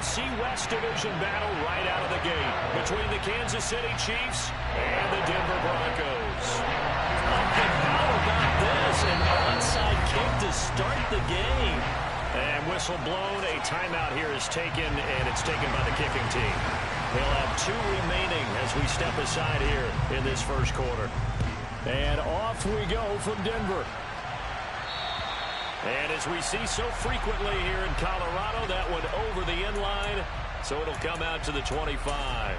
NFC West Division battle right out of the gate between the Kansas City Chiefs and the Denver Broncos. And how about this? An onside kick to start the game. And whistle blown. A timeout here is taken, and it's taken by the kicking team. They'll have 2 remaining as we step aside here in this first quarter. And off we go from Denver. And as we see so frequently here in Colorado, that one over the end line, so it'll come out to the 25.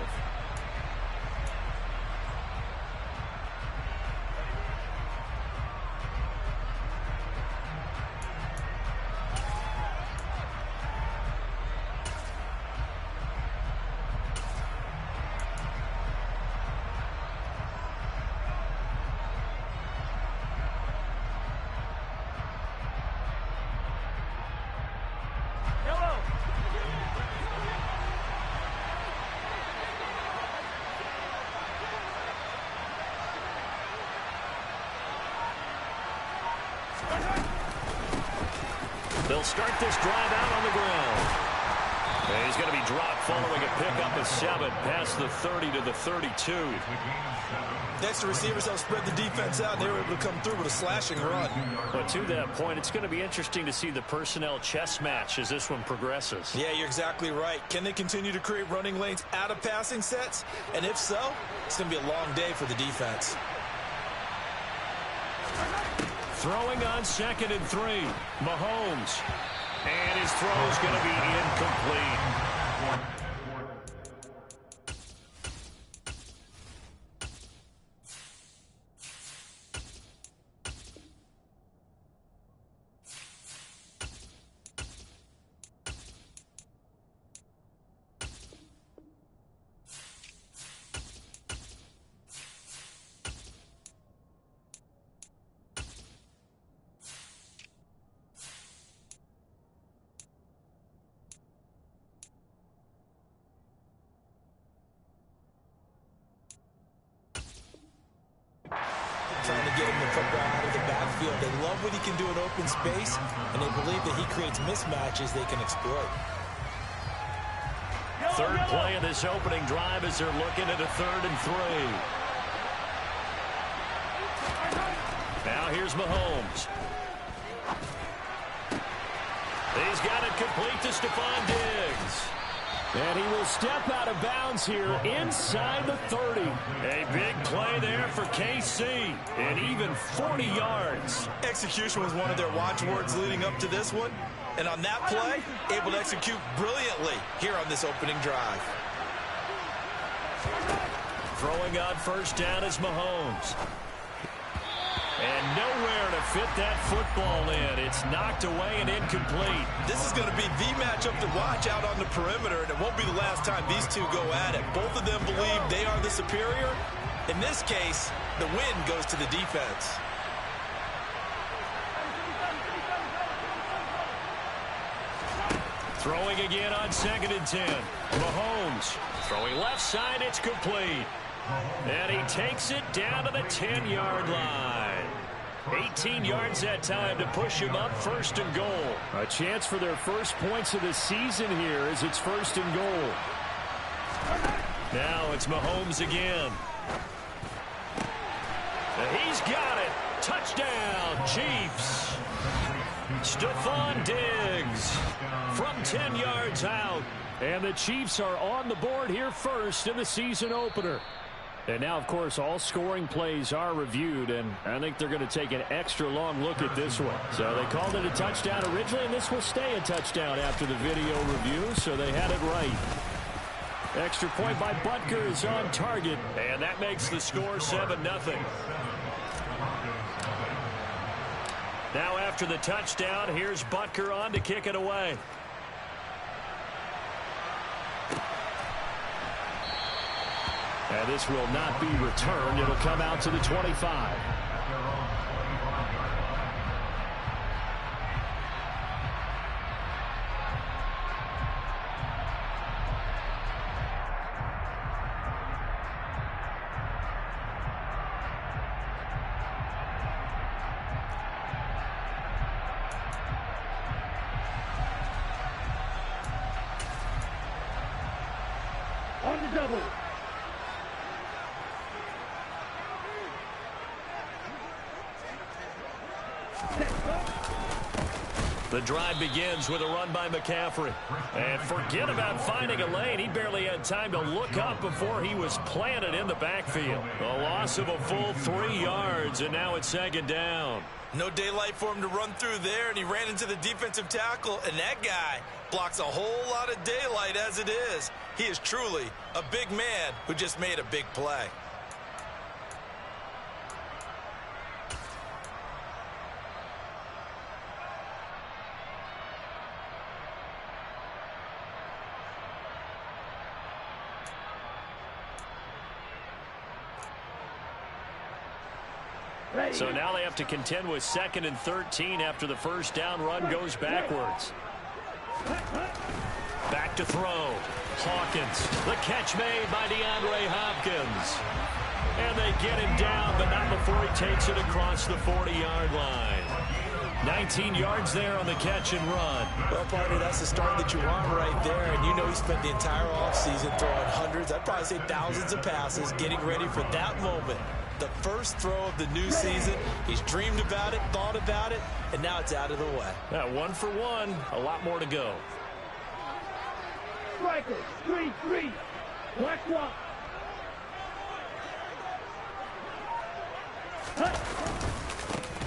They'll start this drive out on the ground. And he's going to be dropped following a pickup of 7 past the 30 to the 32. Next, the receivers help spread the defense out. They were able to come through with a slashing run. But to that point, it's going to be interesting to see the personnel chess match as this one progresses. Yeah, you're exactly right. Can they continue to create running lanes out of passing sets? And if so, it's going to be a long day for the defense. Throwing on 2nd and 3. Mahomes. And his throw is going to be incomplete. Trying to get him the football out of the backfield. They love what he can do in open space, and they believe that he creates mismatches they can exploit. Third play of this opening drive as they're looking at a 3rd and 3. Now here's Mahomes. He's got it complete to Stephon Diggs. And he will step out of bounds here inside the 30. A big play there for KC, and even 40 yards. Execution was one of their watchwords leading up to this one. And on that play, able to execute brilliantly here on this opening drive. Throwing on 1st down is Mahomes. And nowhere to fit that football in. It's knocked away and incomplete. This is going to be the matchup to watch out on the perimeter, and it won't be the last time these two go at it. Both of them believe they are the superior. In this case, the win goes to the defense. Throwing again on 2nd and 10. Mahomes throwing left side. It's complete. And he takes it down to the 10-yard line. 18 yards that time to push him up 1st and goal. A chance for their first points of the season here as it's 1st and goal. Now it's Mahomes again. And he's got it. Touchdown, Chiefs. Stephon Diggs from 10 yards out. And the Chiefs are on the board here first in the season opener. And now, of course, all scoring plays are reviewed, and I think they're going to take an extra long look at this one. So they called it a touchdown originally, and this will stay a touchdown after the video review, so they had it right. Extra point by Butker is on target, and that makes the score 7-0. Now after the touchdown, here's Butker on to kick it away. And this will not be returned. It'll come out to the 25. double. The drive begins with a run by McCaffrey. And forget about finding a lane. He barely had time to look up before he was planted in the backfield. A loss of a full 3 yards, and now it's second down. No daylight for him to run through there, and he ran into the defensive tackle, and that guy blocks a whole lot of daylight as it is. He is truly a big man who just made a big play. So now they have to contend with 2nd and 13 after the first down run goes backwards. Back to throw. Hawkins. The catch made by DeAndre Hopkins. And they get him down, but not before he takes it across the 40-yard line. 19 yards there on the catch and run. Well, partner, that's the start that you want right there. And you know he spent the entire offseason throwing hundreds, I'd probably say thousands of passes, getting ready for that moment. The first throw of the new season. He's dreamed about it, thought about it, and now it's out of the way. 1 for 1. A lot more to go. Striker, 3-3. Black walk.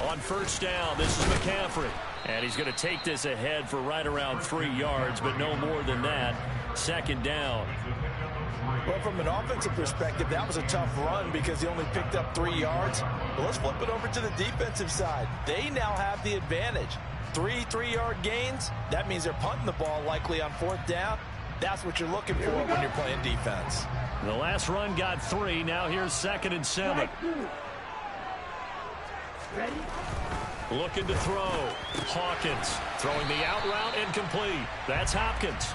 On first down, this is McCaffrey. And he's going to take this ahead for right around 3 yards, but no more than that. Second down. Well, from an offensive perspective, that was a tough run because he only picked up 3 yards. But let's flip it over to the defensive side. They now have the advantage. 3 3-yard gains. That means they're punting the ball likely on 4th down. That's what you're looking for when you're playing defense. The last run got 3. Now here's 2nd and 7. Ready? Looking to throw. Hawkins throwing the out route incomplete. That's Hopkins.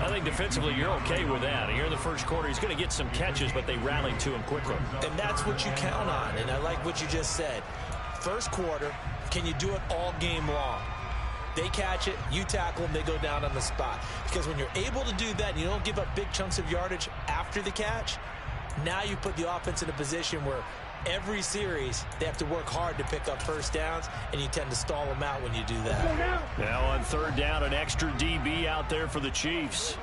I think defensively you're okay with that. Here in the first quarter, he's going to get some catches, but they rallied to him quickly. And that's what you count on, and I like what you just said. First quarter, can you do it all game long? They catch it, you tackle them, they go down on the spot. Because when you're able to do that and you don't give up big chunks of yardage after the catch, now you put the offense in a position where every series they have to work hard to pick up first downs, and you tend to stall them out when you do that. Now on 3rd down, an extra DB out there for the Chiefs.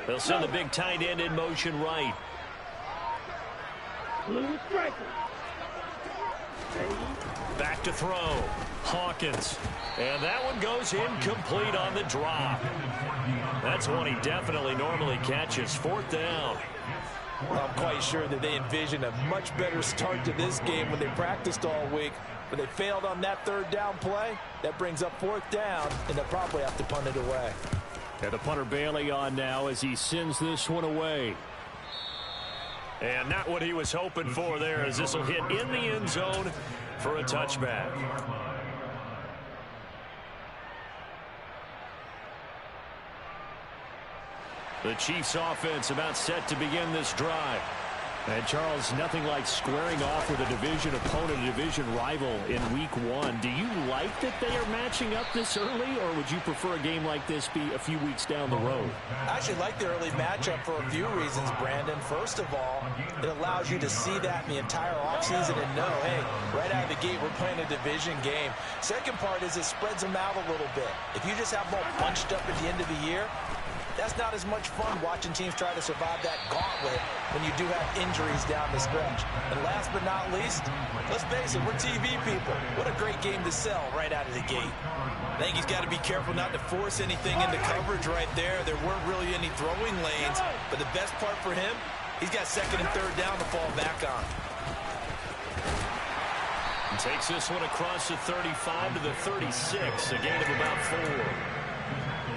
They'll send the big tight end in motion right. Blue striker. Back to throw. Hawkins. And that one goes incomplete on the drop. That's one he definitely normally catches. 4th down. Well, I'm quite sure that they envisioned a much better start to this game when they practiced all week. But they failed on that 3rd down play. That brings up 4th down, and they'll probably have to punt it away. And the punter Bailey on now as he sends this one away. And not what he was hoping for there, as this will hit in the end zone for a touchback. The Chiefs offense about set to begin this drive. And Charles, nothing like squaring off with a division opponent, a division rival in week 1. Do you like that they are matching up this early, or would you prefer a game like this be a few weeks down the road? I actually like the early matchup for a few reasons, Brandon. First of all, it allows you to see that in the entire offseason and know, hey, right out of the gate, we're playing a division game. Second part is it spreads them out a little bit. If you just have them all bunched up at the end of the year, that's not as much fun watching teams try to survive that gauntlet when you do have injuries down the stretch. And last but not least, let's face it, we're TV people. What a great game to sell right out of the gate. I think he's got to be careful not to force anything into coverage right there. There weren't really any throwing lanes, but the best part for him, he's got 2nd and 3rd down to fall back on. And takes this one across the 35 to the 36, a gain of about 4.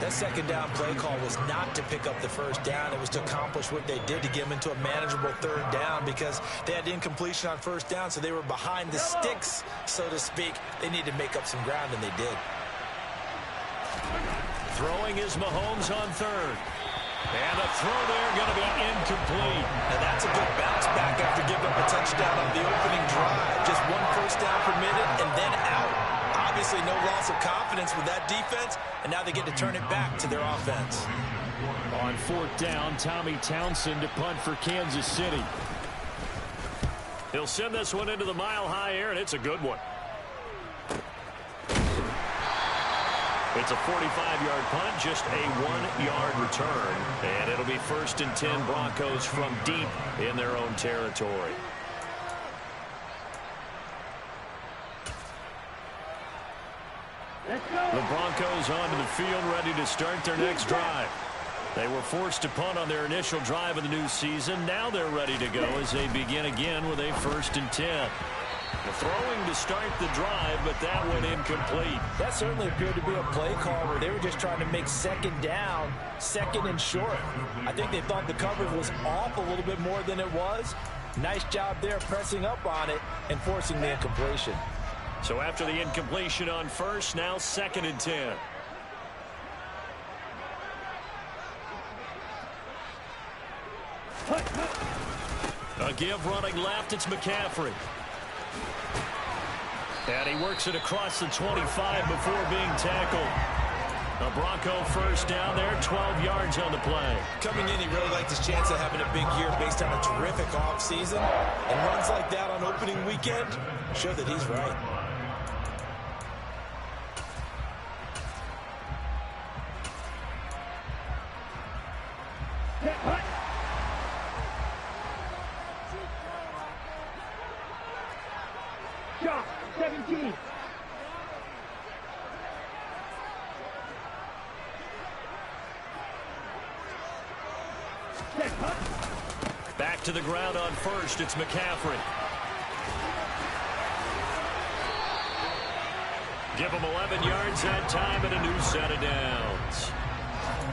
That 2nd down play call was not to pick up the first down. It was to accomplish what they did to get them into a manageable 3rd down because they had incompletion on first down, so they were behind the sticks, so to speak. They needed to make up some ground, and they did. Throwing is Mahomes on 3rd. And a throw there going to be incomplete. Now that's a good bounce back after giving up a touchdown on the opening drive. Just 1 first down permitted and then out. obviously no loss of confidence with that defense, and now they get to turn it back to their offense. On 4th down, Tommy Townsend to punt for Kansas City. He'll send this one into the mile-high air, and it's a good one. It's a 45-yard punt, just a 1-yard return. And it'll be 1st and 10 Broncos from deep in their own territory. The Broncos onto the field, ready to start their next drive. They were forced to punt on their initial drive of the new season. Now they're ready to go as they begin again with a 1st and 10. Throwing to start the drive, but that went incomplete. That certainly appeared to be a play call where they were just trying to make 2nd down, 2nd and short. I think they thought the coverage was off a little bit more than it was. Nice job there pressing up on it and forcing the incompletion. So after the incompletion on 1st, now 2nd and 10. A give running left, it's McCaffrey. And he works it across the 25 before being tackled. A Bronco 1st down there, 12 yards on the play. Coming in, he really liked his chance of having a big year based on a terrific offseason. And runs like that on opening weekend show that he's right. Shot, 17. Back to the ground on 1st, it's McCaffrey. Give him 11 yards that time and a new set of downs.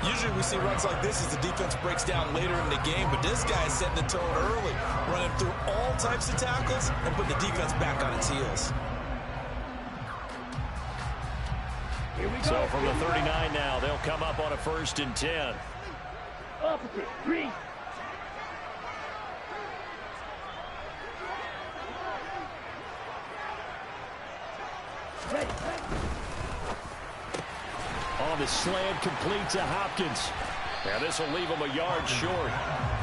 Usually we see runs like this as the defense breaks down later in the game, but this guy is setting the tone early, running through all types of tackles and putting the defense back on its heels. So from the 39 now, they'll come up on a 1st and 10. Opposite, 3. On the slant, complete to Hopkins. Now this will leave him a yard short.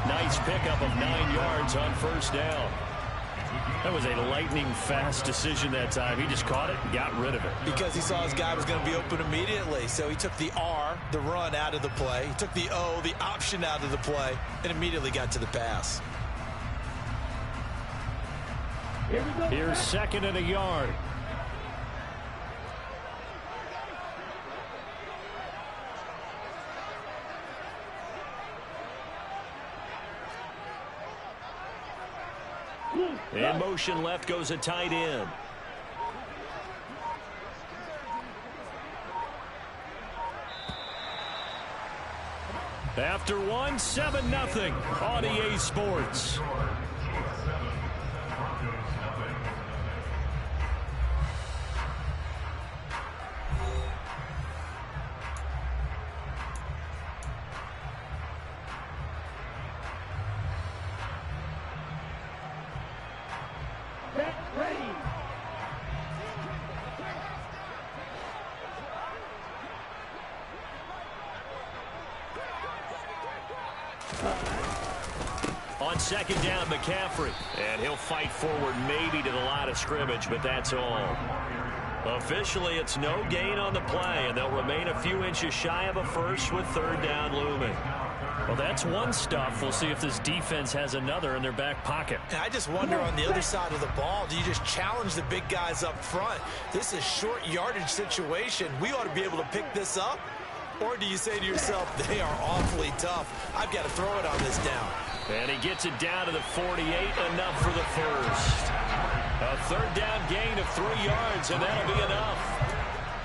Nice pickup of 9 yards on 1st down. That was a lightning-fast decision that time. He just caught it and got rid of it. Because he saw his guy was going to be open immediately. So he took the R, the run, out of the play. He took the O, the option, out of the play, and immediately got to the pass. Here we go. Here's 2nd and a yard. In motion left goes a tight end. After one, 7-0 on EA Sports. On 2nd down, McCaffrey. And he'll fight forward maybe to the line of scrimmage, but that's all. Officially, it's no gain on the play, and they'll remain a few inches shy of a first with 3rd down looming. Well, that's one stuff. We'll see if this defense has another in their back pocket. And I just wonder on the other side of the ball, do you just challenge the big guys up front? This is a short yardage situation. We ought to be able to pick this up. Or do you say to yourself, they are awfully tough. I've got to throw it on this down. And he gets it down to the 48, enough for the first. A 3rd down gain of 3 yards, and that'll be enough.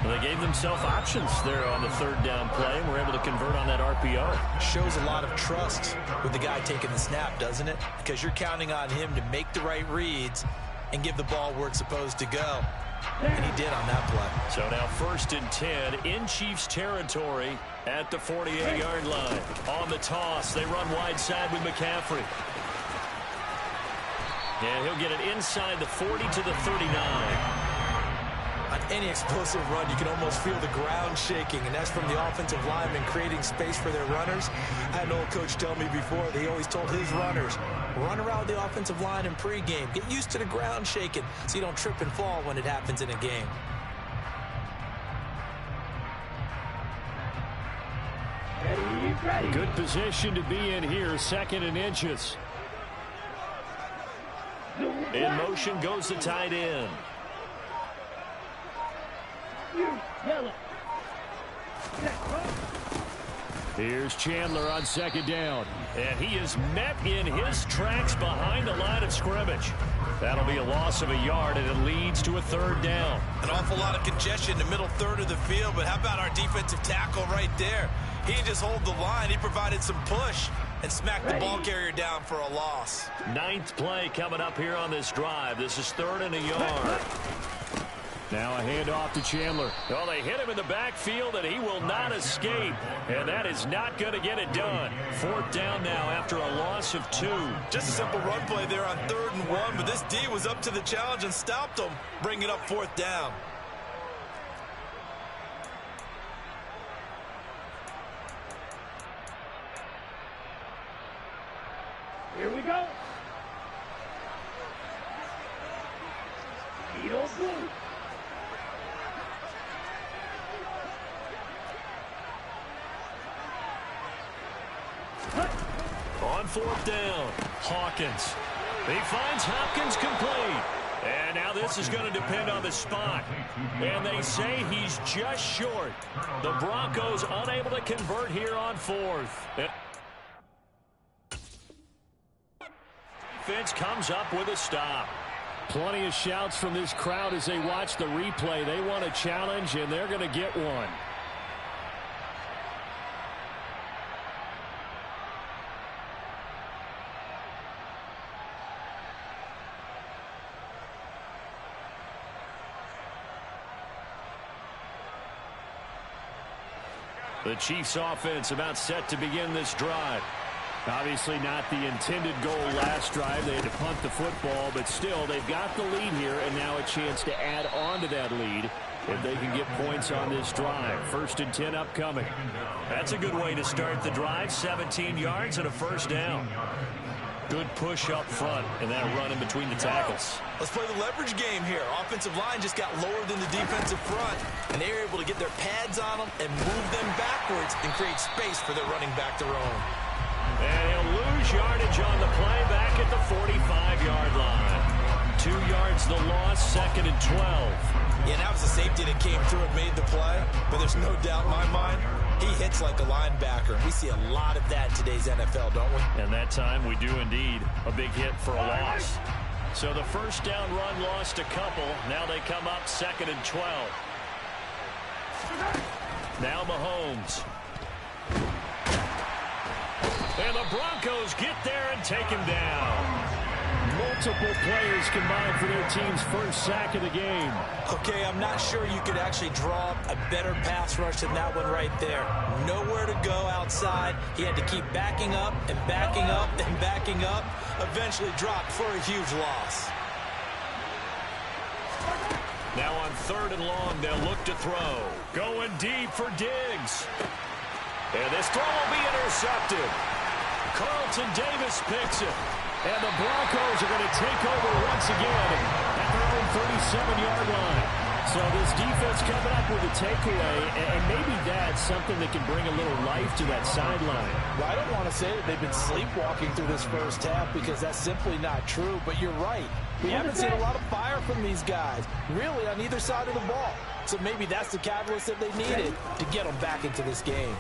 Well, they gave themselves options there on the 3rd down play, and were able to convert on that RPO. Shows a lot of trust with the guy taking the snap, doesn't it? Because you're counting on him to make the right reads and give the ball where it's supposed to go. And he did on that play. So now 1st and 10 in Chiefs territory at the 48-yard line. On the toss, they run wide side with McCaffrey. And he'll get it inside the 40 to the 39. An any explosive run, you can almost feel the ground shaking, and that's from the offensive linemen creating space for their runners. I had an old coach tell me before that he always told his runners, run around the offensive line in pregame. Get used to the ground shaking so you don't trip and fall when it happens in a game. Good position to be in here, 2nd and inches. In motion goes the tight end. Here's Chandler on 2nd down. And he is met in his tracks behind the line of scrimmage. That'll be a loss of a yard, and it leads to a 3rd down. An awful lot of congestion in the middle third of the field, but how about our defensive tackle right there? He didn't just hold the line. He provided some push and smacked the ball carrier down for a loss. 9th play coming up here on this drive. This is 3rd and a yard. Now a handoff to Chandler. Well, they hit him in the backfield, and he will not escape. And that is not going to get it done. 4th down now after a loss of 2. Just a simple run play there on 3rd and 1, but this D was up to the challenge and stopped him, bringing up 4th down. Here we go. On 4th down, Hawkins. He finds Hopkins complete. And now this is going to depend on the spot. And they say he's just short. The Broncos unable to convert here on 4th. Defense comes up with a stop. Plenty of shouts from this crowd as they watch the replay. They want a challenge, and they're going to get one. The Chiefs offense about set to begin this drive. Obviously not the intended goal last drive. They had to punt the football, but still they've got the lead here, and now a chance to add on to that lead if they can get points on this drive. 1st and 10 upcoming. That's a good way to start the drive. 17 yards and a 1st down. Good push up front and that run in between the tackles. Let's play the leverage game here. Offensive line just got lower than the defensive front, and they were able to get their pads on them and move them backwards and create space for their running back to roam. And he'll lose yardage on the play back at the 45-yard line. 2 yards the loss, 2nd and 12. Yeah, that was a safety that came through and made the play, but there's no doubt in my mind, he hits like a linebacker. We see a lot of that in today's NFL, don't we? And that time we do indeed. A big hit for a loss. So the 1st down run lost a couple. Now they come up 2nd and 12. Now Mahomes. And the Broncos get there and take him down. Multiple players combined for their team's 1st sack of the game. Okay, I'm not sure you could actually draw up a better pass rush than that one right there. Nowhere to go outside. He had to keep backing up and backing up and backing up. Eventually dropped for a huge loss. Now on 3rd and long, they'll look to throw. Going deep for Diggs. And this throw will be intercepted. Carlton Davis picks it. And the Broncos are going to take over once again at their own 37-yard line. So this defense coming up with a takeaway, and maybe that's something that can bring a little life to that sideline. Well, I don't want to say that they've been sleepwalking through this 1st half because that's simply not true, but you're right. We haven't seen a lot of fire from these guys, really, on either side of the ball. So maybe that's the catalyst that they needed to get them back into this game.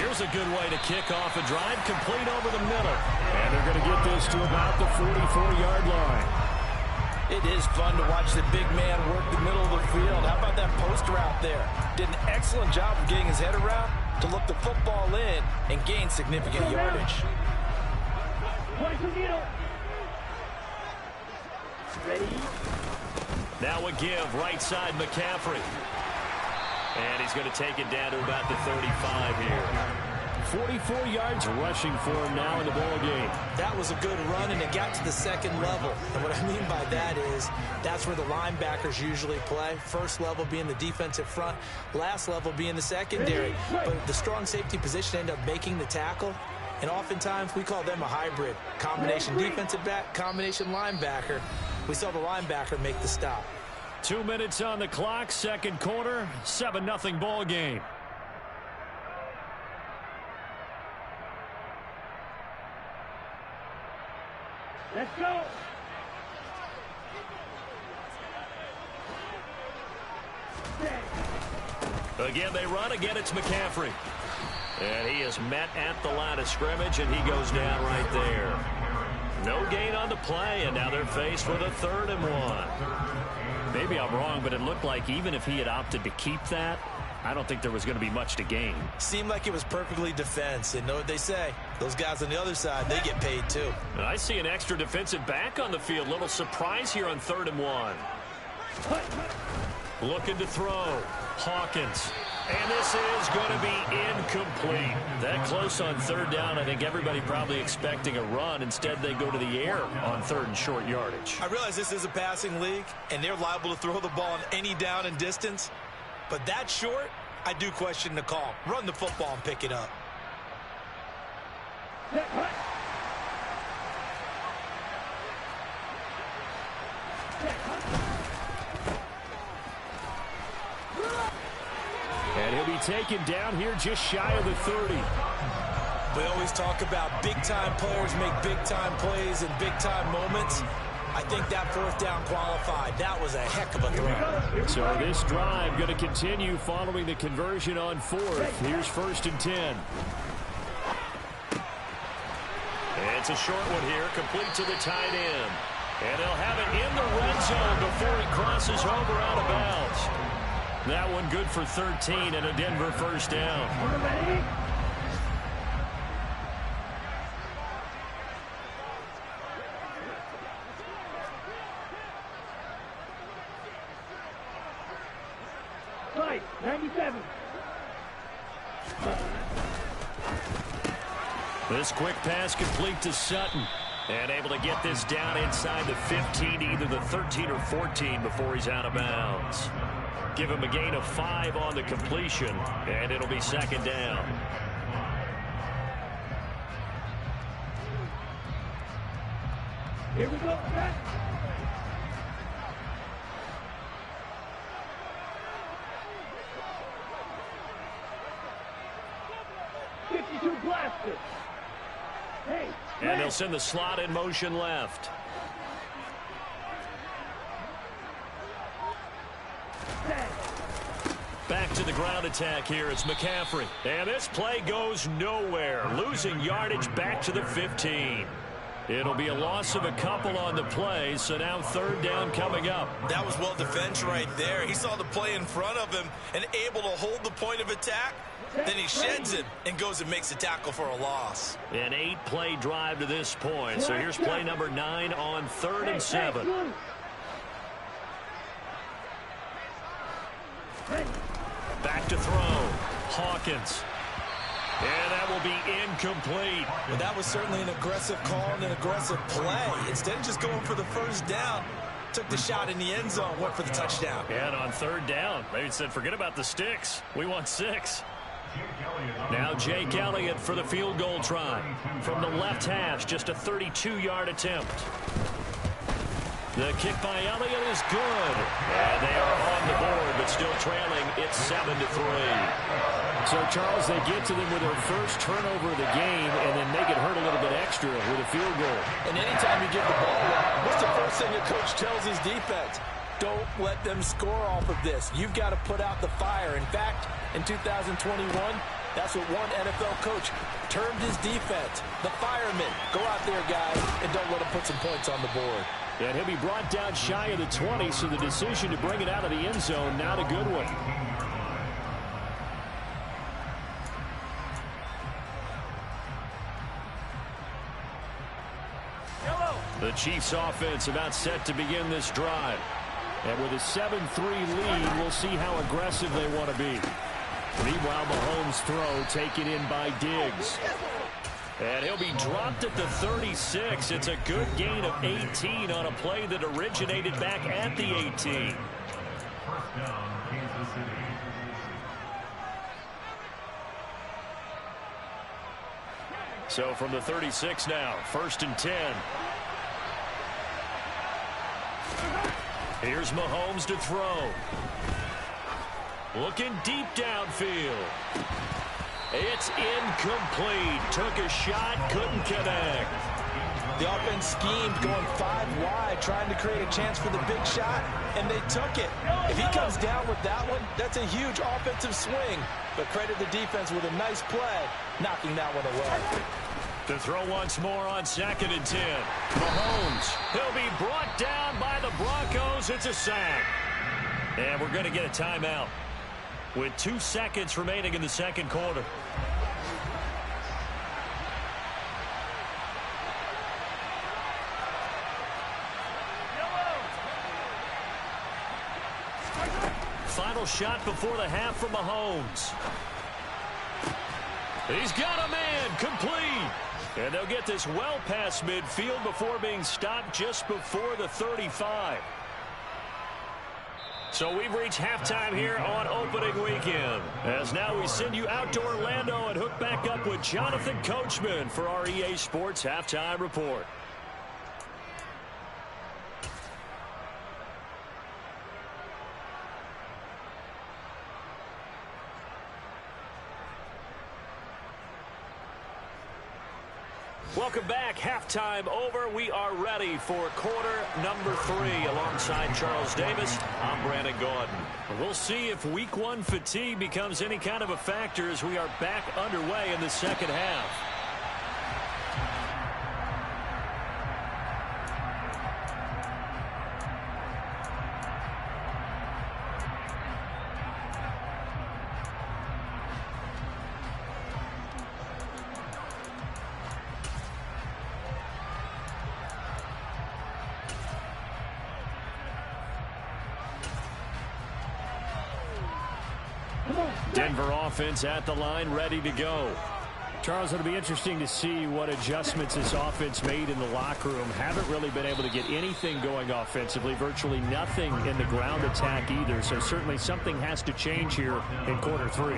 Here's a good way to kick off a drive, complete over the middle. And they're going to get this to about the 44-yard line. It is fun to watch the big man work the middle of the field. How about that post route there? Did an excellent job of getting his head around to look the football in and gain significant yardage. Ready? Now a give, right side McCaffrey. And he's going to take it down to about the 35 here. 44 yards rushing for him now in the ball game. That was a good run, and it got to the second level. And what I mean by that is that's where the linebackers usually play. First level being the defensive front, last level being the secondary. But the strong safety position ended up making the tackle. And oftentimes we call them a hybrid. Combination defensive back, combination linebacker. We saw the linebacker make the stop. 2 minutes on the clock, second quarter, 7-0 ball game. Let's go. Again, they run. Again, it's McCaffrey. And he is met at the line of scrimmage, and he goes down right there. No gain on the play, and now they're faced with a 3rd and 1. Maybe I'm wrong, but it looked like even if he had opted to keep that, I don't think there was going to be much to gain. Seemed like it was perfectly defense. And know what they say? Those guys on the other side, they get paid too. And I see an extra defensive back on the field. Little surprise here on 3rd and 1. Looking to throw. Hawkins. And this is going to be incomplete. That close on 3rd down, I think everybody probably expecting a run. Instead, they go to the air on 3rd and short yardage. I realize this is a passing league, and they're liable to throw the ball on any down and distance. But that short, I do question the call. Run the football and pick it up. And he'll be taken down here just shy of the 30. We always talk about big-time players make big-time plays in big-time moments. I think that 4th down qualified. That was a heck of a throw. So this drive going to continue following the conversion on 4th. Here's 1st and 10. And it's a short one here, complete to the tight end. And they'll have it in the red zone before he crosses over out of bounds. That one good for 13 and a Denver 1st down. Fight, 97. This quick pass complete to Sutton. And able to get this down inside the 15, either the 13 or 14 before he's out of bounds. Give him a gain of 5 on the completion, and it'll be 2nd down. Here we go. 52 blasted. Hey. And they'll send the slot in motion left. Back to the ground attack here. It's McCaffrey. And this play goes nowhere. Losing yardage back to the 15. It'll be a loss of a couple on the play, so now 3rd down coming up. That was well defense right there. He saw the play in front of him and able to hold the point of attack. Then he sheds it and goes and makes a tackle for a loss. An 8-play drive to this point. So here's play number 9 on 3rd and 7. Back to throw. Hawkins. And that will be incomplete. Well, that was certainly an aggressive call and an aggressive play. Instead of just going for the 1st down, took the shot in the end zone, went for the touchdown. And on 3rd down, they said, forget about the sticks. We want 6. Now Jake Elliott for the field goal try. From the left hash, just a 32-yard attempt. The kick by Elliott is good. And they are on the board, but still trailing. It's 7-3. So, Charles, they get to them with their first turnover of the game and then make it hurt a little bit extra with a field goal. And anytime you give the ball up, what's the first thing a coach tells his defense? Don't let them score off of this. You've got to put out the fire. In fact, in 2021, that's what one NFL coach termed his defense. The firemen. Go out there, guys, and don't let them put some points on the board. And he'll be brought down shy of the 20, so the decision to bring it out of the end zone, not a good one. The Chiefs offense about set to begin this drive. And with a 7-3 lead, we'll see how aggressive they want to be. Meanwhile, Mahomes' throw taken in by Diggs. And he'll be dropped at the 36. It's a good gain of 18 on a play that originated back at the 18. So from the 36 now, 1st and 10. Here's Mahomes to throw. Looking deep downfield. It's incomplete. Took a shot, couldn't connect. The offense schemed, going 5 wide, trying to create a chance for the big shot, and they took it. If he comes down with that one, that's a huge offensive swing. But credit the defense with a nice play, knocking that one away. To throw once more on 2nd and 10. Mahomes, he'll be brought down by the Broncos. It's a sack. And we're going to get a timeout with 2 seconds remaining in the second quarter. Final shot before the half from Mahomes. He's got a man, complete. And they'll get this well past midfield before being stopped just before the 35. So we've reached halftime here on opening weekend. As now we send you out to Orlando and hook back up with Jonathan Coachman for our EA Sports Halftime Report. Welcome back. Halftime over. We are ready for quarter number 3. Alongside Charles Davis, I'm Brandon Gordon. We'll see if week 1 fatigue becomes any kind of a factor as we are back underway in the second half. Denver offense at the line, ready to go. Charles, it'll be interesting to see what adjustments this offense made in the locker room. Haven't really been able to get anything going offensively, virtually nothing in the ground attack either. So certainly something has to change here in quarter 3.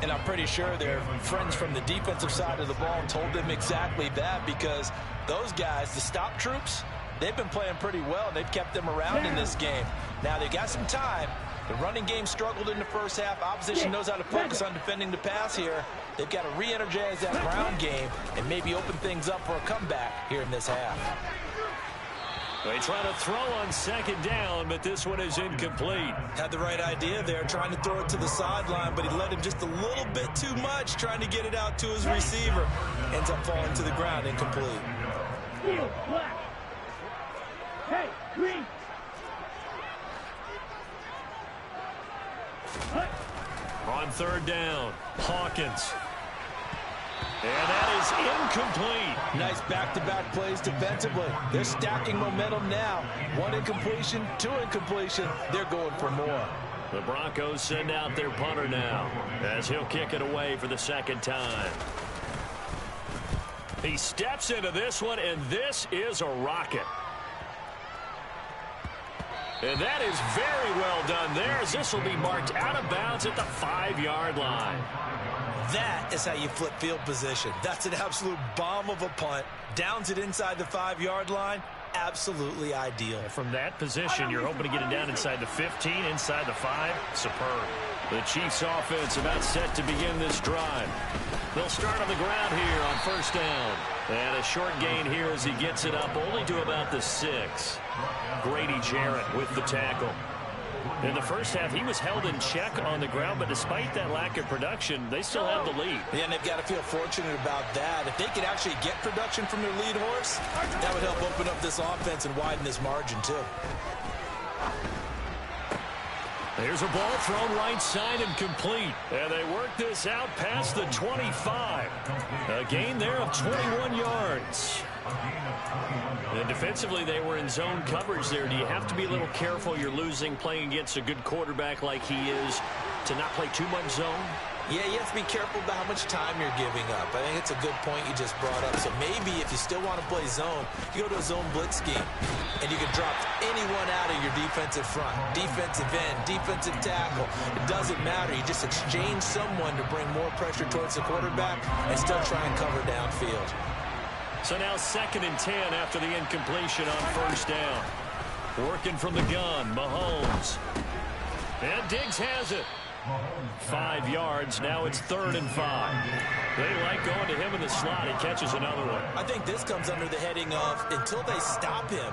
And I'm pretty sure their friends from the defensive side of the ball told them exactly that, because those guys, the stop troops, they've been playing pretty well, and they've kept them around in this game. Now they've got some time. The running game struggled in the first half. Opposition knows how to focus on defending the pass here. They've got to re-energize that ground game and maybe open things up for a comeback here in this half. They try to throw on 2nd down, but this one is incomplete. Had the right idea there, trying to throw it to the sideline, but he let him just a little bit too much, trying to get it out to his receiver. Ends up falling to the ground, incomplete. Field, black. Hey, green. On 3rd down, Hawkins. And that is incomplete. Nice back-to-back plays defensively. They're stacking momentum now. 1 incompletion, 2 incompletion. They're going for more. The Broncos send out their punter now as he'll kick it away for the 2nd time. He steps into this one, and this is a rocket. And that is very well done there, as this will be marked out of bounds at the 5-yard line. That is how you flip field position. That's an absolute bomb of a punt. Downs it inside the 5-yard line. Absolutely ideal. From that position, you're hoping to get it down inside the 15, inside the 5. Superb. The Chiefs offense about set to begin this drive. They'll start on the ground here on 1st down. And a short gain here as he gets it up only to about the 6. Grady Jarrett with the tackle. In the first half, he was held in check on the ground, but despite that lack of production, they still have the lead. Yeah, and they've got to feel fortunate about that. If they could actually get production from their lead horse, that would help open up this offense and widen this margin, too. Here's a ball thrown right side and complete. And they work this out past the 25. A gain there of 21 yards. And defensively, they were in zone coverage there. Do you have to be a little careful? You're losing playing against a good quarterback like he is. to not play too much zone? Yeah, you have to be careful about how much time you're giving up. I think it's a good point you just brought up. So maybe if you still want to play zone, you go to a zone blitz scheme, and you can drop anyone out of your defensive front, defensive end, defensive tackle. It doesn't matter. You just exchange someone to bring more pressure towards the quarterback and still try and cover downfield. So now 2nd and 10 after the incompletion on 1st down. Working from the gun, Mahomes. And Diggs has it. 5 yards. Now it's 3rd and 5. They like going to him in the slot. He catches another one. I think this comes under the heading of until they stop him,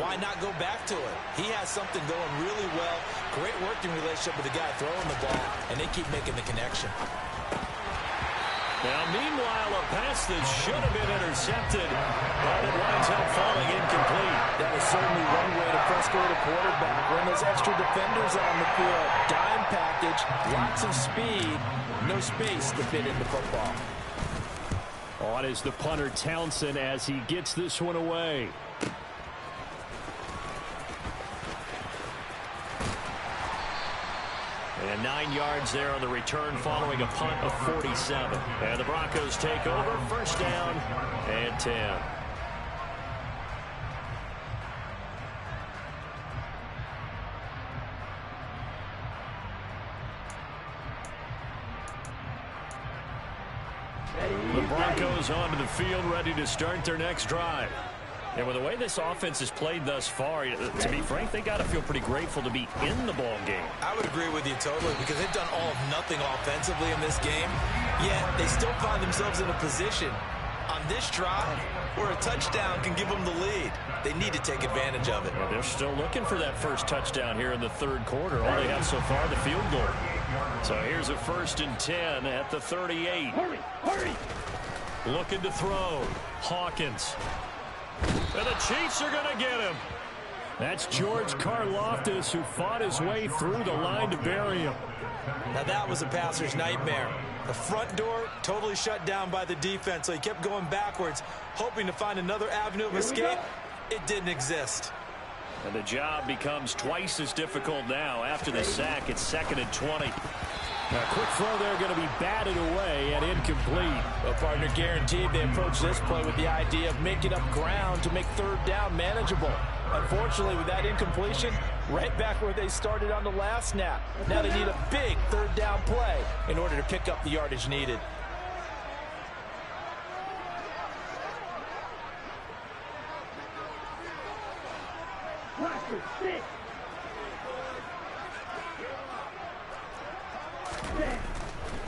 why not go back to it? He has something going really well. Great working relationship with the guy throwing the ball, and they keep making the connection. Now, meanwhile, a pass that should have been intercepted, but it winds up falling incomplete. That was certainly one way to frustrate a quarterback. When there's extra defenders on the field, dime package, lots of speed, no space to fit into football. On is the punter Townsend as he gets this one away. And 9 yards there on the return following a punt of 47. And the Broncos take over, 1st down and 10. The Broncos onto the field, ready to start their next drive. And with the way this offense has played thus far, to be frank, they got to feel pretty grateful to be in the ball game. I would agree with you totally, because they've done all of nothing offensively in this game, yet they still find themselves in a position on this drive where a touchdown can give them the lead. They need to take advantage of it. Well, they're still looking for that first touchdown here in the 3rd quarter. All they have so far, the field goal. So here's a 1st and 10 at the 38. Hurry, hurry. Looking to throw. Hawkins. And the Chiefs are going to get him. That's George Karlaftis, who fought his way through the line to bury him. Now that was a passer's nightmare. The front door totally shut down by the defense, so he kept going backwards, hoping to find another avenue of escape. It didn't exist. And the job becomes twice as difficult now. After the sack, it's 2nd and 20. A quick throw there going to be batted away and incomplete. Well, partner, guaranteed they approach this play with the idea of making up ground to make 3rd down manageable. Unfortunately, with that incompletion, right back where they started on the last snap. Now they need a big 3rd down play in order to pick up the yardage needed.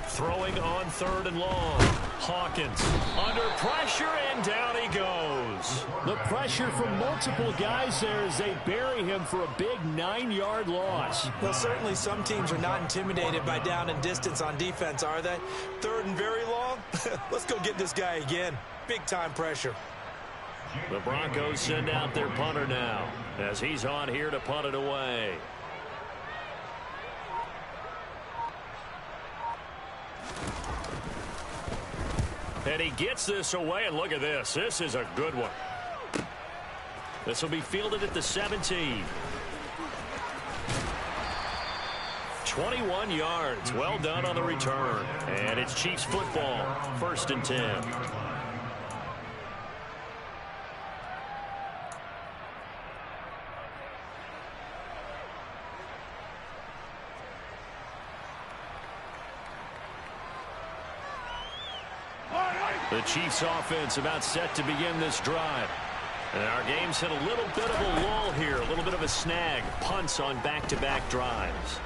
Throwing on 3rd and long. Hawkins under pressure, and down he goes. The pressure from multiple guys there as they bury him for a big 9-yard loss. Well, certainly some teams are not intimidated by down and distance on defense, are they? 3rd and very long? Let's go get this guy again. Big-time pressure. The Broncos send out their punter now as he's on here to punt it away. And he gets this away, and look at this. This is a good one. This will be fielded at the 17. 21 yards. Well done on the return. And it's Chiefs football. 1st and 10. The Chiefs offense about set to begin this drive. And our game's hit a little bit of a lull here, a little bit of a snag. Punts on back-to-back drives.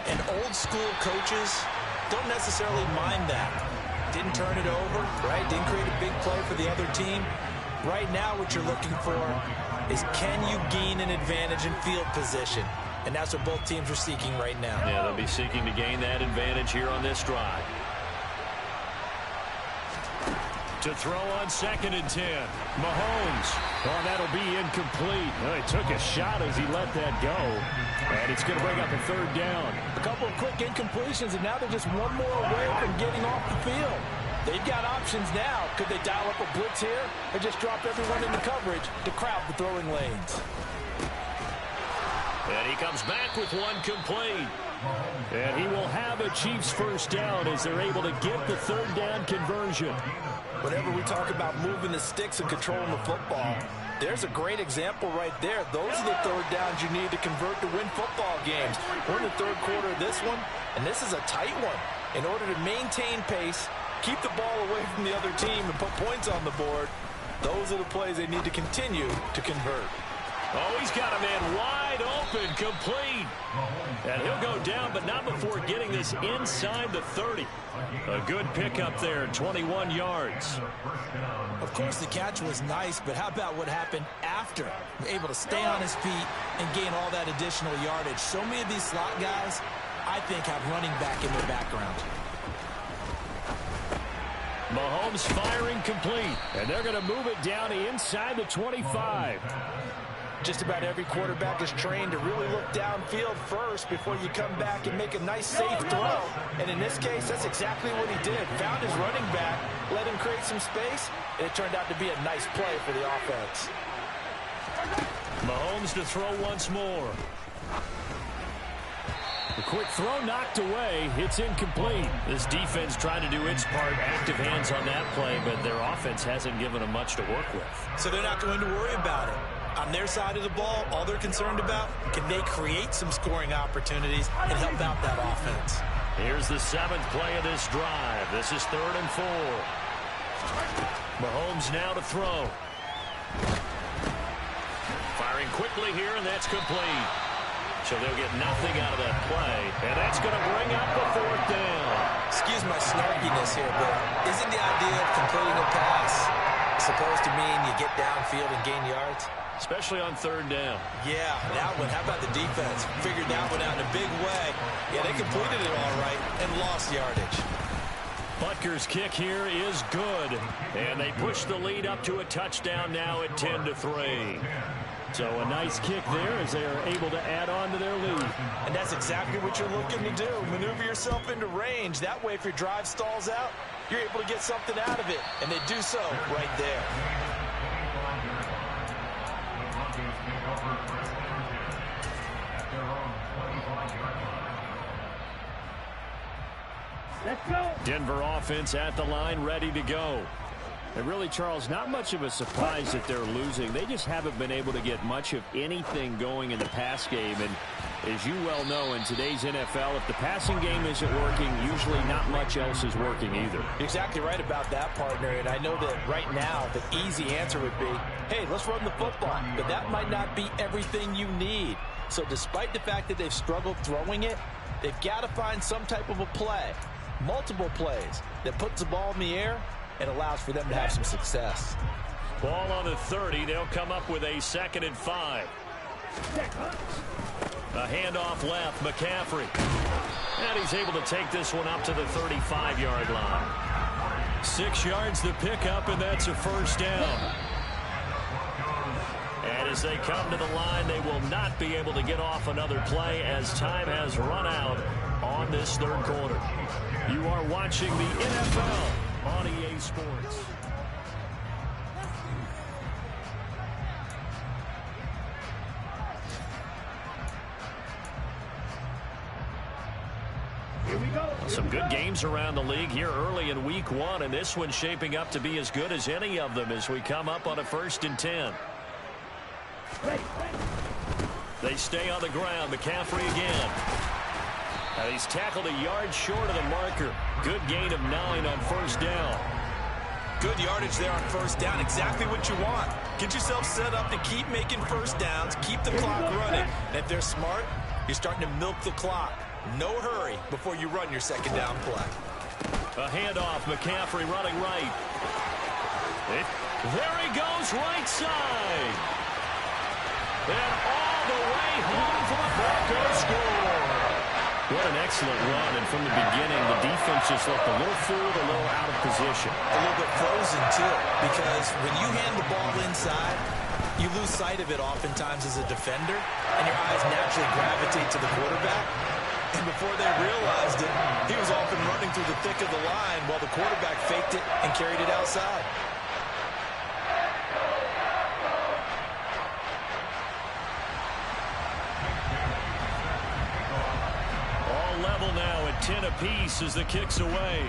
And old school coaches don't necessarily mind that. Didn't turn it over, right? Didn't create a big play for the other team. Right now what you're looking for is, can you gain an advantage in field position? And that's what both teams are seeking right now. Yeah, they'll be seeking to gain that advantage here on this drive. To throw on 2nd and 10. Mahomes. Oh, that'll be incomplete. Well, he took a shot as he let that go. And it's going to bring up a 3rd down. A couple of quick incompletions, and now they're just one more away from getting off the field. They've got options now. Could they dial up a blitz here or just drop everyone into coverage to crowd the throwing lanes? And he comes back with one complete. And he will have a Chiefs first down as they're able to get the third down conversion. Whenever we talk about moving the sticks and controlling the football, there's a great example right there. Those are the third downs you need to convert to win football games. We're in the third quarter of this one, and this is a tight one. In order to maintain pace, keep the ball away from the other team, and put points on the board, those are the plays they need to continue to convert. Oh, he's got a man wide open, complete. And he'll go down, but not before getting this inside the 30. A good pickup there, 21 yards. Of course, the catch was nice, but how about what happened after? Able to stay on his feet and gain all that additional yardage. So many of these slot guys, I think, have running back in their background. Mahomes firing complete, and they're going to move it down inside the 25. Just about every quarterback is trained to really look downfield first before you come back and make a nice, safe throw. And in this case, that's exactly what he did. Found his running back, let him create some space, and it turned out to be a nice play for the offense. Mahomes to throw once more. The quick throw knocked away. It's incomplete. This defense trying to do its part. Active hands on that play, but their offense hasn't given them much to work with. So they're not going to worry about it. On their side of the ball, all they're concerned about, can they create some scoring opportunities and help out that offense? Here's the 7th play of this drive. This is 3rd and 4. Mahomes now to throw. Firing quickly here, and that's complete. So they'll get nothing out of that play, and that's going to bring up the 4th down. Excuse my snarkiness here, but isn't the idea of completing a pass supposed to mean you get downfield and gain yards? Especially on 3rd down. Yeah, that one. How about the defense? Figured that one out in a big way. Yeah, they completed it all right and lost yardage. Butker's kick here is good, and they push the lead up to a touchdown now at 10-3. So a nice kick there as they are able to add on to their lead. And that's exactly what you're looking to do. Maneuver yourself into range. That way, if your drive stalls out, you're able to get something out of it. And they do so right there. Let's go. Denver offense at the line, ready to go. And really, Charles, not much of a surprise that they're losing. They just haven't been able to get much of anything going in the pass game. And as you well know, in today's NFL, if the passing game isn't working, usually not much else is working either. You're exactly right about that, partner. And I know that right now, the easy answer would be, hey, let's run the football. But that might not be everything you need. So despite the fact that they've struggled throwing it, they've got to find some type of a play, multiple plays, that puts the ball in the air and allows for them to have some success. Ball on the 30. They'll come up with a 2nd and 5. A handoff left. McCaffrey. And he's able to take this one up to the 35-yard line. 6 yards the pickup, and that's a first down. And as they come to the line, they will not be able to get off another play as time has run out on this 3rd quarter. You are watching the NFL on EA Sports. Here we go. Some good games around the league here early in week 1, and this one's shaping up to be as good as any of them as we come up on a 1st and 10. They stay on the ground. McCaffrey again. And he's tackled a yard short of the marker. Good gain of 9 on 1st down. Good yardage there on 1st down. Exactly what you want. Get yourself set up to keep making 1st downs. Keep the clock running. And if they're smart, you're starting to milk the clock. No hurry before you run your 2nd down play. A handoff. McCaffrey running right. There he goes, right side. And all the way home for the Broncos score. What an excellent run, and from the beginning, the defense just looked a little fooled, a little out of position. A little bit frozen, too, because when you hand the ball inside, you lose sight of it oftentimes as a defender, and your eyes naturally gravitate to the quarterback. And before they realized it, he was off and running through the thick of the line while the quarterback faked it and carried it outside. 10 apiece as the kick's away.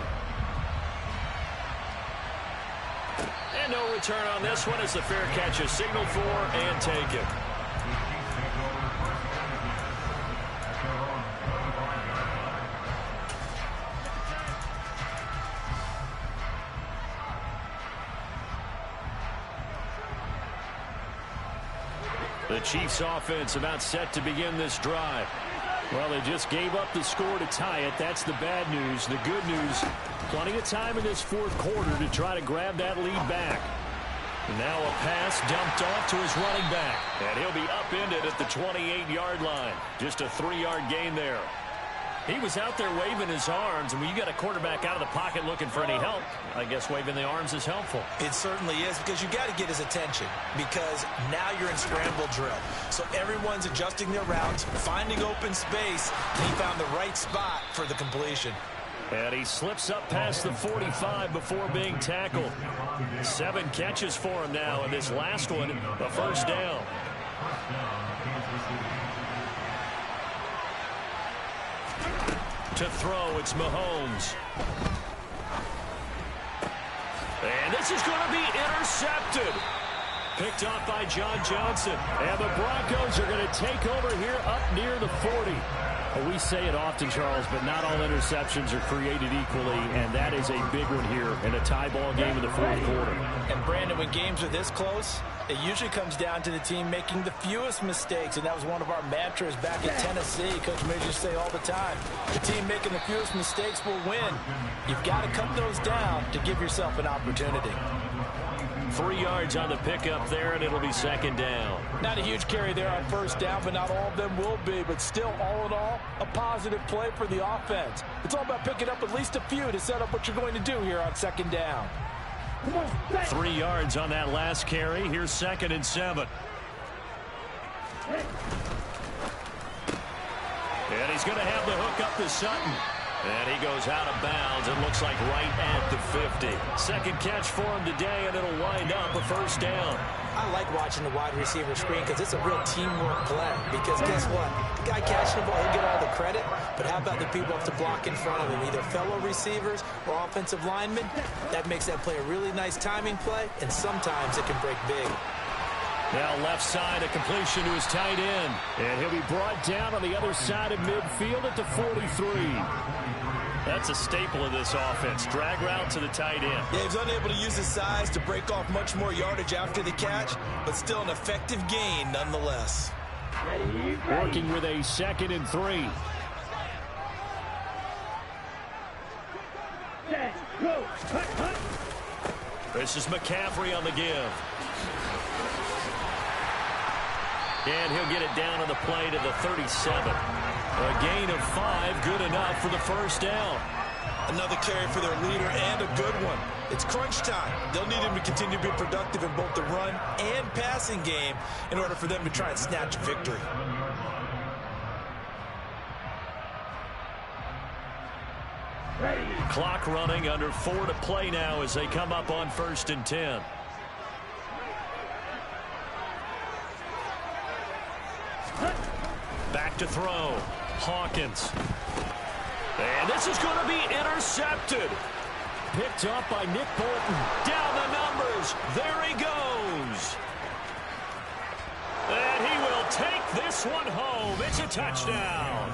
And no return on this one as the fair catch is signaled for and taken. The Chiefs offense about set to begin this drive. Well, they just gave up the score to tie it. That's the bad news. The good news, plenty of time in this fourth quarter to try to grab that lead back. Now a pass dumped off to his running back. And he'll be upended at the 28-yard line. Just a 3-yard gain there. He was out there waving his arms, and when you got a quarterback out of the pocket looking for any help, I guess waving the arms is helpful. It certainly is, because you got to get his attention, because now you're in scramble drill. So everyone's adjusting their routes, finding open space, and he found the right spot for the completion. And he slips up past the 45 before being tackled. 7 catches for him now, and this last one, a first down. To throw, it's Mahomes. And this is going to be intercepted. Picked off by John Johnson. And the Broncos are going to take over here up near the 40. Well, we say it often, Charles, but not all interceptions are created equally, and that is a big one here in a tie ball game in the fourth quarter. And, Brandon, when games are this close, it usually comes down to the team making the fewest mistakes, and that was one of our mantras back in Tennessee. Coach Major used to say all the time, the team making the fewest mistakes will win. You've got to cut those down to give yourself an opportunity. 3 yards on the pickup there, and it'll be second down. Not a huge carry there on first down, but not all of them will be. But still, all in all, a positive play for the offense. It's all about picking up at least a few to set up what you're going to do here on second down. 3 yards on that last carry. Here's 2nd and 7. And he's going to have the hook up to Sutton. And he goes out of bounds. It looks like right at the 50. Second catch for him today, and it'll wind up a first down. I like watching the wide receiver screen because it's a real teamwork play. Because guess what? The guy catching the ball, he'll get all the credit. But how about the people up to block in front of him, either fellow receivers or offensive linemen? That makes that play a really nice timing play, and sometimes it can break big. Now left side, a completion to his tight end. And he'll be brought down on the other side of midfield at the 43. That's a staple of this offense. Drag route to the tight end. Yeah, he's unable to use his size to break off much more yardage after the catch, but still an effective gain nonetheless. Working with a 2nd and 3. This is McCaffrey on the give. And he'll get it down on the play to the 37. A gain of 5, good enough for the first down. Another carry for their leader, and a good one. It's crunch time. They'll need him to continue to be productive in both the run and passing game in order for them to try and snatch a victory. Clock running, under 4 to play now as they come up on 1st and 10. Back to throw. Hawkins. And this is going to be intercepted. Picked up by Nick Bolton. Down the numbers. There he goes. And he will take this one home. It's a touchdown.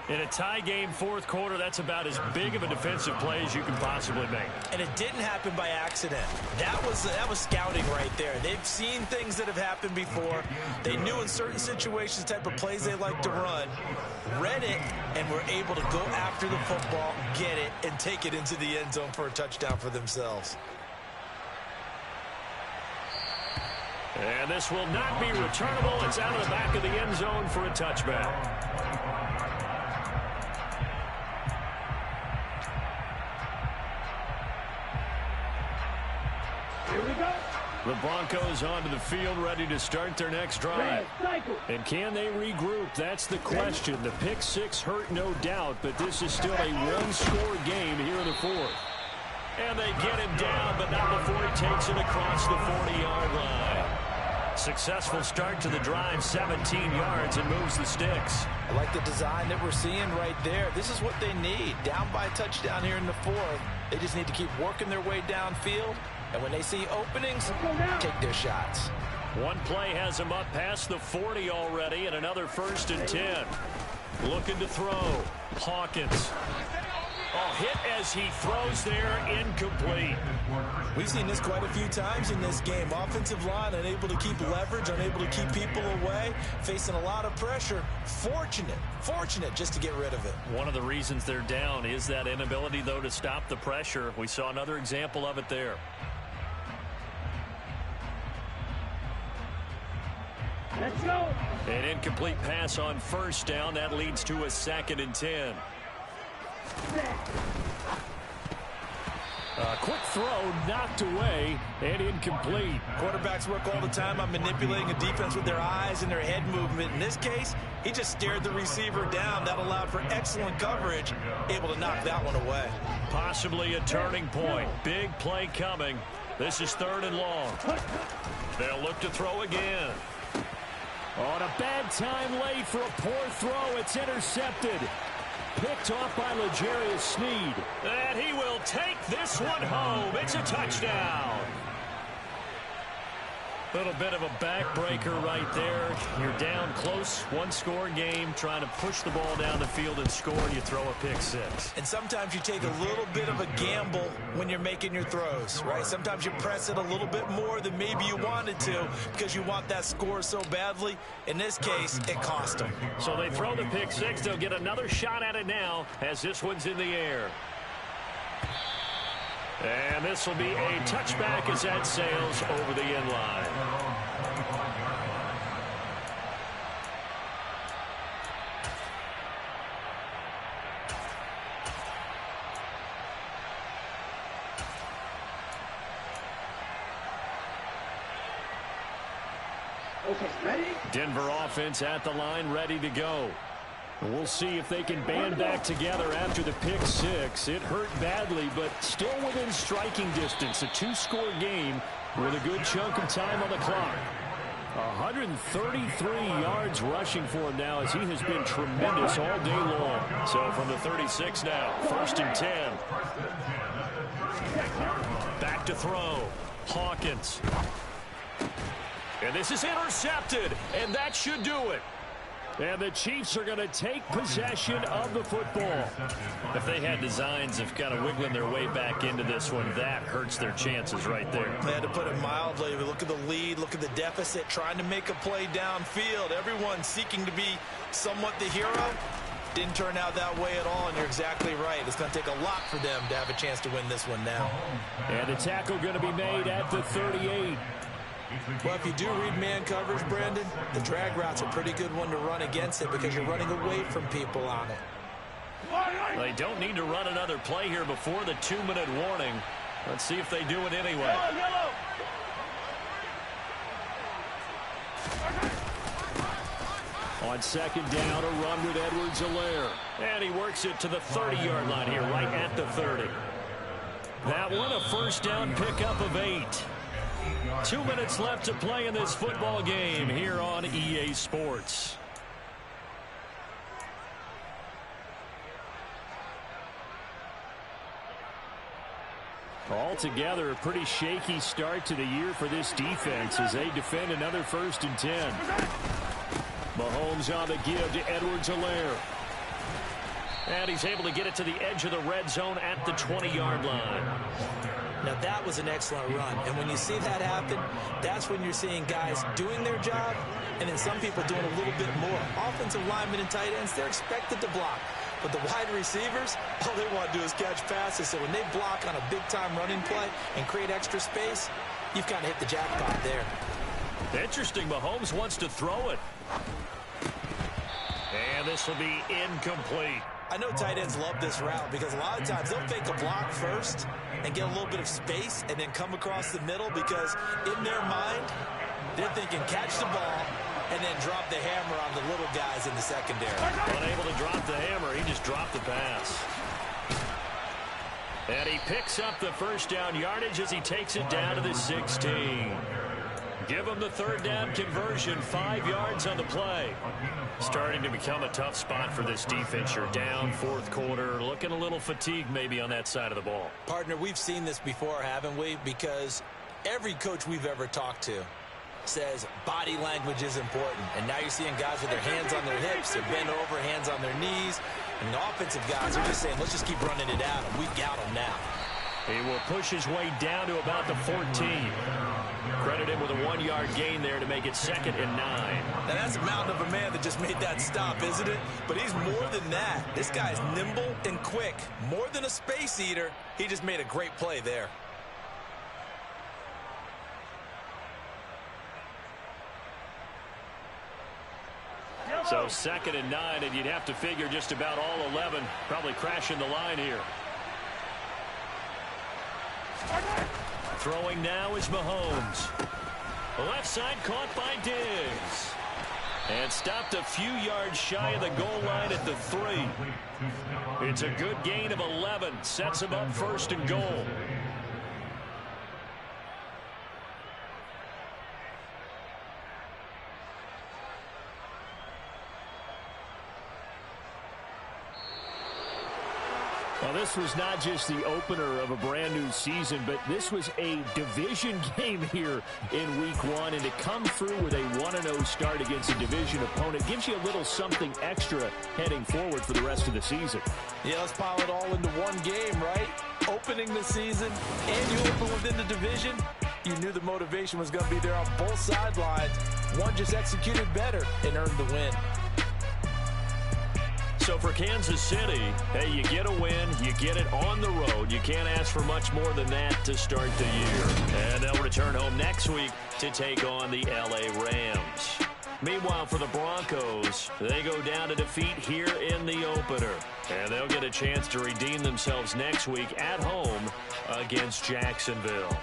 In a tie game, fourth quarter, that's about as big of a defensive play as you can possibly make. And it didn't happen by accident. That was scouting right there. They've seen things that have happened before. They knew in certain situations the type of plays they like to run, read it, and were able to go after the football, get it, and take it into the end zone for a touchdown for themselves. And this will not be returnable. It's out of the back of the end zone for a touchback. The Broncos onto the field, ready to start their next drive. And can they regroup? That's the question. The pick six hurt, no doubt, but this is still a one-score game here in the fourth. And they get him down, but not before he takes it across the 40-yard line. Successful start to the drive, 17 yards, and moves the sticks. I like the design that we're seeing right there. This is what they need. Down by a touchdown here in the fourth. They just need to keep working their way downfield. And when they see openings, take their shots. One play has them up past the 40 already, and another 1st and 10. Looking to throw. Hawkins. Hit as he throws there, incomplete. We've seen this quite a few times in this game. Offensive line unable to keep leverage, unable to keep people away, facing a lot of pressure. Fortunate just to get rid of it. One of the reasons they're down is that inability, though, to stop the pressure. We saw another example of it there. Let's go. An incomplete pass on 1st down. That leads to a 2nd and 10. A quick throw knocked away and incomplete. Quarterbacks work all the time on manipulating a defense with their eyes and their head movement. In this case, he just stared the receiver down. That allowed for excellent coverage, able to knock that one away. Possibly a turning point. Big play coming. This is 3rd and long. They'll look to throw again. On a bad time late for a poor throw. It's intercepted. Picked off by L'Jarius Sneed. And he will take this one home. It's a touchdown. Little bit of a backbreaker right there. You're down close, 1-score game, trying to push the ball down the field and score, and you throw a pick 6. And sometimes you take a little bit of a gamble when you're making your throws, right? Sometimes you press it a little bit more than maybe you wanted to because you want that score so badly. In this case, it cost them. So they throw the pick 6. They'll get another shot at it now as this one's in the air. And this will be a touchback as that sails over the end line. Okay, ready? Denver offense at the line, ready to go. We'll see if they can band back together after the pick 6. It hurt badly, but still within striking distance. A 2-score game with a good chunk of time on the clock. 133 yards rushing for him now as he has been tremendous all day long. So from the 36 now, 1st and 10. Back to throw. Hawkins. And this is intercepted, and that should do it. And the Chiefs are going to take possession of the football. If they had designs of kind of wiggling their way back into this one, that hurts their chances right there. They had to put it mildly. Look at the lead, look at the deficit, trying to make a play downfield. Everyone seeking to be somewhat the hero. Didn't turn out that way at all, and you're exactly right. It's going to take a lot for them to have a chance to win this one now. And the tackle going to be made at the 38. Well, if you do read man coverage, Brandon, the drag route's a pretty good one to run against it because you're running away from people on it. They don't need to run another play here before the 2-minute warning. Let's see if they do it anyway. On 2nd down, a run with Edwards-Helaire. And he works it to the 30-yard line here, right at the 30. That one, a 1st down pickup of 8. 2 minutes left to play in this football game here on EA Sports. Altogether, a pretty shaky start to the year for this defense as they defend another 1st and 10. Mahomes on the give to Edwards-Helaire. And he's able to get it to the edge of the red zone at the 20-yard line. Now, that was an excellent run. And when you see that happen, that's when you're seeing guys doing their job and then some people doing a little bit more. Offensive linemen and tight ends, they're expected to block. But the wide receivers, all they want to do is catch passes. So when they block on a big-time running play and create extra space, you've kind of hit the jackpot there. Interesting. Mahomes wants to throw it. And this will be incomplete. I know tight ends love this route because a lot of times they'll fake a block first and get a little bit of space and then come across the middle because in their mind, they're thinking catch the ball and then drop the hammer on the little guys in the secondary. Unable to drop the hammer, he just dropped the pass. And he picks up the 1st down yardage as he takes it down to the 16. Give them the third down conversion, 5 yards on the play. Starting to become a tough spot for this defense. You're down fourth quarter, looking a little fatigued maybe on that side of the ball. Partner, we've seen this before, haven't we? Because every coach we've ever talked to says body language is important. And now you're seeing guys with their hands on their hips, they're bent over, hands on their knees. And the offensive guys are just saying, let's just keep running it out, and we've got them now. He will push his way down to about the 14. Credit him with a 1-yard gain there to make it 2nd and 9. Now that's a mountain of a man that just made that stop, isn't it? But he's more than that. This guy's nimble and quick. More than a space eater. He just made a great play there. So 2nd and 9, and you'd have to figure just about all 11 probably crashing the line here. Throwing now is Mahomes. Left side caught by Diggs. And stopped a few yards shy of the goal line at the 3. It's a good gain of 11. Sets him up 1st and goal. Well, this was not just the opener of a brand new season, but this was a division game here in week 1. And to come through with a 1-0 start against a division opponent gives you a little something extra heading forward for the rest of the season. Yeah, let's pile it all into one game, right? Opening the season, and you open within the division. You knew the motivation was going to be there on both sidelines. One just executed better and earned the win. So for Kansas City, hey, you get a win, you get it on the road. You can't ask for much more than that to start the year. And they'll return home next week to take on the LA Rams. Meanwhile, for the Broncos, they go down to defeat here in the opener. And they'll get a chance to redeem themselves next week at home against Jacksonville.